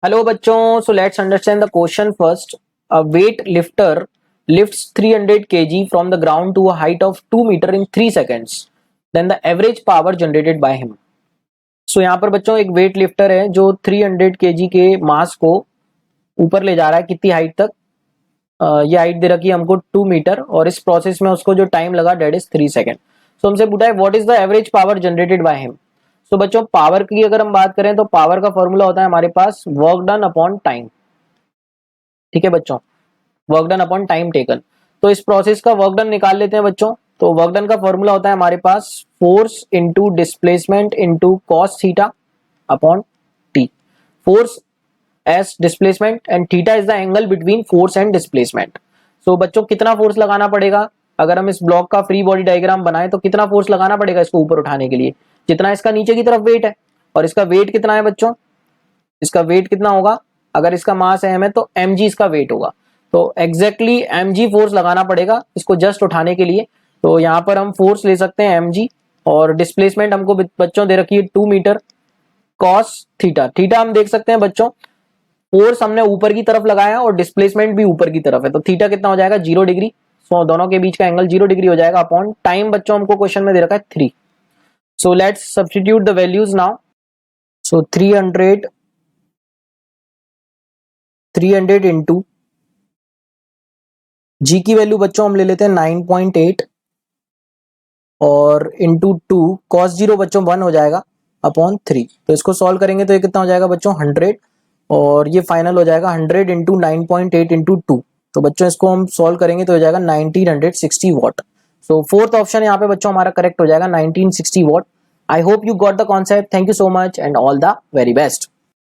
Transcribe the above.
Hello बच्चों, so let's understand the question first. A weight lifter lifts 300 kg from the ground to a height of 2 meter in 3 seconds. Then the average power generated by him. So यहाँ पर बच्चों एक weight lifter है जो 300 kg के मास को ऊपर ले जा रहा है. कितनी हाइट तक? ये हाइट दे रखी है हमको 2 मीटर और इस प्रोसेस में उसको जो टाइम लगा डेट इज 3 सेकेंड. सो हमसे पूछा है what is the average power generated by him. So बच्चों पावर की अगर हम बात करें तो पावर का फॉर्मूला होता है हमारे पास वर्क डन अपॉन टाइम. ठीक है बच्चों, work done upon time taken. तो इस प्रोसेस का वर्क डन निकाल लेते हैं बच्चों. तो वर्क डन का फॉर्मूला होता है हमारे पास force into displacement into cos theta upon T. Force as displacement and theta is the angle between force and displacement. So बच्चों कितना फोर्स लगाना पड़ेगा अगर हम इस ब्लॉक का फ्री बॉडी डायग्राम बनाएं तो कितना फोर्स लगाना पड़ेगा इसको ऊपर उठाने के लिए, जितना इसका नीचे की तरफ वेट है. और इसका वेट कितना है बच्चों? इसका वेट कितना होगा? अगर इसका मास है तो mg इसका वेट होगा. तो एग्जैक्टली mg फोर्स लगाना पड़ेगा इसको जस्ट उठाने के लिए. तो यहाँ पर हम फोर्स ले सकते हैं mg और डिस्प्लेसमेंट हमको बच्चों दे रखी है 2 मीटर कॉस थीटा. थीटा हम देख सकते हैं बच्चों, फोर्स हमने ऊपर की तरफ लगाया और डिस्प्लेसमेंट भी ऊपर की तरफ है तो थीटा कितना हो जाएगा 0 डिग्री. सो दोनों के बीच का एंगल 0 डिग्री हो जाएगा अपॉन टाइम. बच्चों हमको क्वेश्चन में दे रखा है 3. So let's substitute the values now. So 300 into g की वैल्यू बच्चों हम ले लेते हैं 9.8 और इंटू 2 कॉस 0 बच्चों 1 हो जाएगा अपॉन 3. तो इसको सॉल्व करेंगे तो ये कितना हो जाएगा बच्चों 100 और ये फाइनल हो जाएगा 100 इंटू 9.8 इंटू 2. तो बच्चों इसको हम सॉल्व करेंगे तो हो जाएगा 1960 वॉट. सो फोर्थ ऑप्शन यहाँ पे बच्चों हमारा करेक्ट हो जाएगा 1960 what. I hope you got the concept. Thank you so much and all the very best.